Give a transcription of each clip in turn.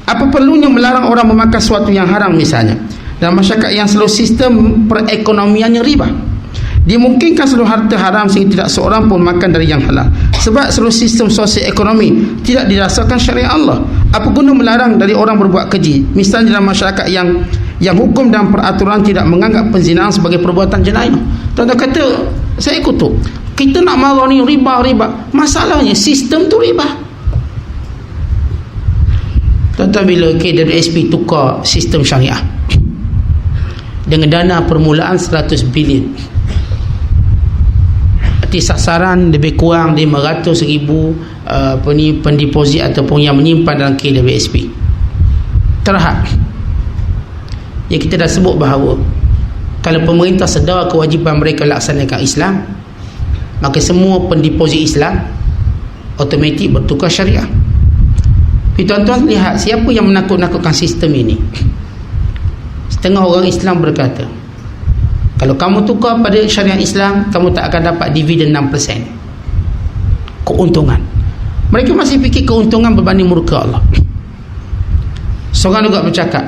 Apa perlunya melarang orang memakan sesuatu yang haram misalnya? Dalam masyarakat yang seluruh sistem perekonomiannya riba, dimungkinkan seluruh harta haram sehingga tidak seorang pun makan dari yang halal. Sebab seluruh sistem sosial ekonomi tidak didasarkan syariat Allah. Apa guna melarang dari orang berbuat keji? Misalnya dalam masyarakat yang hukum dan peraturan tidak menganggap penzinaan sebagai perbuatan jenayah. Tuan-tuan kata, saya kutuk. Kita nak marah ni riba. Masalahnya sistem tu riba. Tuan-tuan, bila KWSP tukar sistem syariah dengan dana permulaan 100 bilion, arti sasaran lebih kurang 500,000 pendeposit ataupun yang menyimpan dalam KWSP. Terhad yang kita dah sebut bahawa kalau pemerintah sedar kewajipan mereka laksanakan Islam, maka semua pendeposit Islam automatik bertukar syariah. Tapi tuan-tuan lihat siapa yang menakut-nakutkan sistem ini. Setengah orang Islam berkata, kalau kamu tukar pada syariat Islam, kamu tak akan dapat dividen 6% keuntungan. Mereka masih fikir keuntungan berbanding murka Allah. Seorang juga bercakap,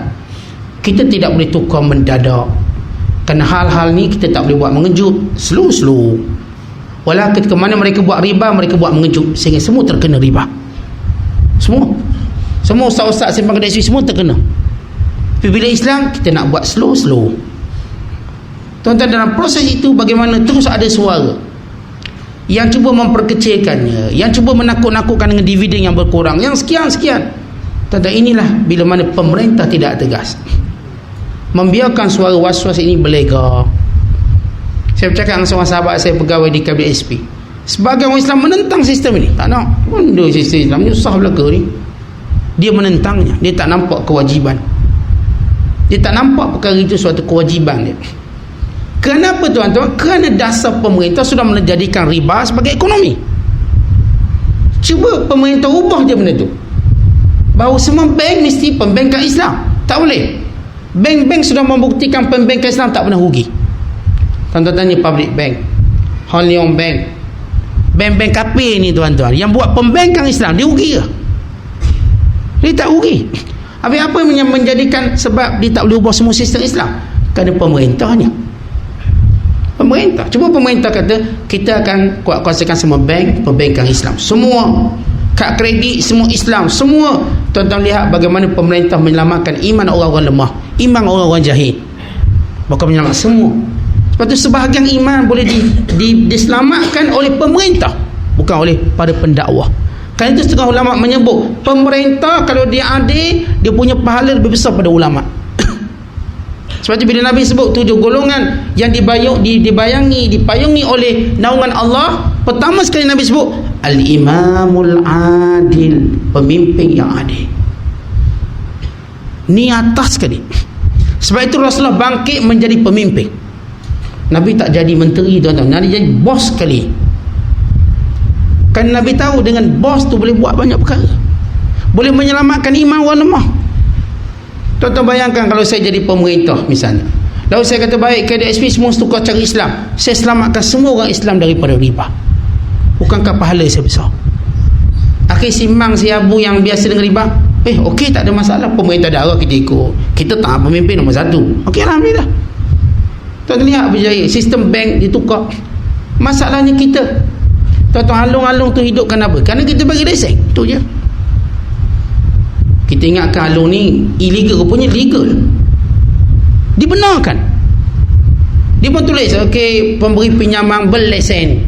kita tidak boleh tukar mendadak, kerana hal-hal ni kita tak boleh buat mengejut, slow. Walau ketika mana mereka buat riba, mereka buat mengejut sehingga semua terkena riba. Semua ustaz-ustaz simpan kedai semua terkena. Tapi bila Islam, kita nak buat slow. Tuan-tuan, dalam proses itu bagaimana terus ada suara yang cuba memperkecilkannya, yang cuba menakut-nakutkan dengan dividen yang berkurang, yang sekian. Tuan-tuan, inilah bila mana pemerintah tidak tegas, membiarkan suara was-was ini berlega. Saya bercakap dengan seorang sahabat saya pegawai di KWSP. Sebagai orang Islam menentang sistem ini. Tak nak. Benda sistem Islam ni susah belaka ni. Dia menentangnya. Dia tak nampak kewajiban. Dia tak nampak perkara itu suatu kewajiban dia. Kenapa tuan-tuan? Kerana dasar pemerintah sudah menjadikan riba sebagai ekonomi. Cuba pemerintah ubah je benda tu. Bahawa semua bank mesti pembankan Islam. Tak boleh. Bank-bank sudah membuktikan pembankan Islam tak pernah rugi. Tuan-tuan tanya public bank, Hong Leong Bank, bank-bank kapir ni tuan-tuan, yang buat pembankan Islam, dia rugi ke? Dia tak rugi. Habis apa yang menjadikan sebab dia tak boleh ubah semua sistem Islam? Kerana pemerintahnya. Pemerintah. Cuba pemerintah kata, kita akan kuatkan semua bank, pembankan Islam. Semua. Kad kredit, semua Islam. Semua. Tuan-tuan lihat bagaimana pemerintah menyelamatkan iman orang-orang lemah. Iman orang-orang jahil. Bahkan menyelamatkan semua. Sebab tu sebahagian iman boleh diselamatkan oleh pemerintah, bukan oleh para pendakwah. Kerana itu setengah ulama menyebut pemerintah kalau dia adil, dia punya pahala lebih besar pada ulama. Sebab itu bila Nabi sebut 7 golongan yang dipayungi oleh naungan Allah, pertama sekali Nabi sebut al-imamul adil, pemimpin yang adil. Ni atas sekali. Sebab itu Rasulullah bangkit menjadi pemimpin. Nabi tak jadi menteri tuan-tuan, Nabi jadi bos sekali. Kan Nabi tahu dengan bos tu boleh buat banyak perkara, boleh menyelamatkan iman orang lemah. Tuan-tuan bayangkan kalau saya jadi pemerintah misalnya, lalu saya kata baik, KWSP semua tukar cara Islam, saya selamatkan semua orang Islam daripada riba. Bukankah pahala saya besar? Akhir simbang si abu yang biasa dengan riba, okey, tak ada masalah, pemerintah darah kita ikut, kita tak pemimpin nombor 1, okey, alhamdulillah. Tuan-tuan lihat berjaya, sistem bank ditukar. Masalahnya kita, tuan-tuan, halung-halung tu hidup kenapa? Kerana kita bagi lesen, tu je. Kita ingatkan halung ni illegal, rupanya legal, dibenarkan. Dia pun tulis okey, pemberi pinjaman berlesen.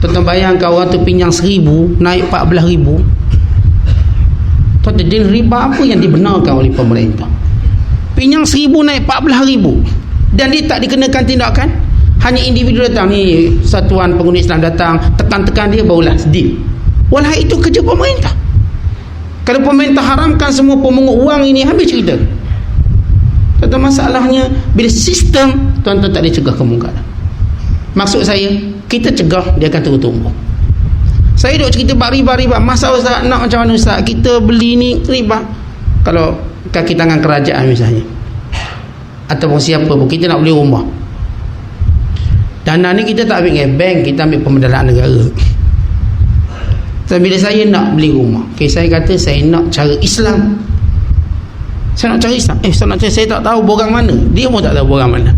Tuan-tuan bayangkan orang tu pinjam 1,000 naik 14,000. Tuan-tuan, riba apa yang dibenarkan oleh pemerintah? Pinjam 1,000 naik 14,000 dan dia tak dikenakan tindakan. Hanya individu datang ni, Satuan Pengguna Islam datang, tekan-tekan dia, barulah deal. Walau itu kerja pemerintah. Kalau pemerintah haramkan semua pemungut wang ini, habis cerita. Tuan-tuan, masalahnya bila sistem, tuan-tuan tak boleh cegah kemungkaran. Maksud saya, kita cegah, dia akan terus tumbuh. Saya duk cerita bab riba. Masa Ustaz nak macam mana Ustaz? Kita beli ni riba. Kalau kaki tangan kerajaan misalnya, ataupun siapa pun, kita nak beli rumah, dana ni kita tak ambil dengan bank, kita ambil pemendalaan negara. Dan bila saya nak beli rumah, saya kata saya nak cara Islam, Saya nak cari Islam. Saya tak tahu borang mana. Dia pun tak tahu borang mana.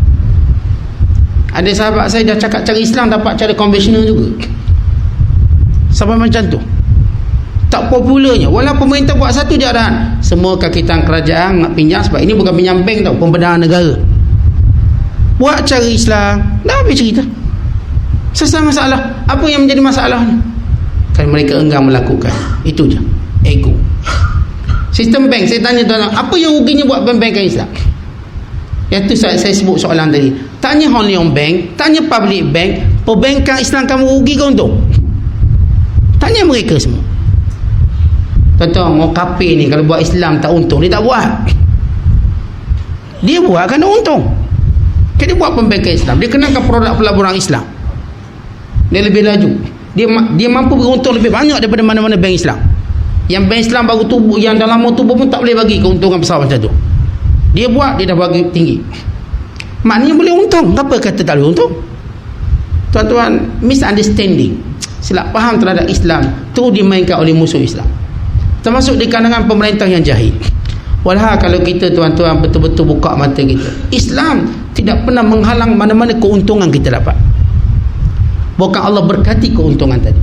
Ada sahabat saya dah cakap cari Islam, dapat cara konvensional juga. Sampai macam tu. Tak popularnya. Walaupun pemerintah buat satu je arahan, semua kakitan kerajaan nak pinjam, sebab ini bukan pinjam bank tau, pembenahan negara. Buat cara Islam, dah habis cerita. Selesai masalah. Apa yang menjadi masalahnya? Kan mereka enggan melakukan. Itu je. Ego. Sistem bank, saya tanya tuan, apa yang ruginya buat perbankan Islam? Yang tu saya sebut soalan tadi. Tanya Hong Leong Bank, tanya Public Bank, perbankan Islam kamu rugi ke untung? Tanya mereka semua. Tuan-tuan, orang kafir ni kalau buat Islam tak untung, dia tak buat. Dia buat kerana untung. Dia buat perbankan Islam, dia kenakan produk pelaburan Islam, dia lebih laju, dia mampu beruntung lebih banyak daripada mana-mana bank Islam. Yang bank Islam baru tubuh, yang dah lama tubuh pun tak boleh bagi keuntungan besar macam tu. Dia buat, dia dah bagi tinggi. Maknanya boleh untung. Kenapa kata tak boleh untung? Tuan-tuan, misunderstanding, silap faham terhadap Islam tu dimainkan oleh musuh Islam, termasuk di kalangan pemerintah yang jahil. Walhal kalau kita tuan-tuan betul-betul buka mata kita, Islam tidak pernah menghalang mana-mana keuntungan kita dapat. Bukan Allah berkati keuntungan tadi.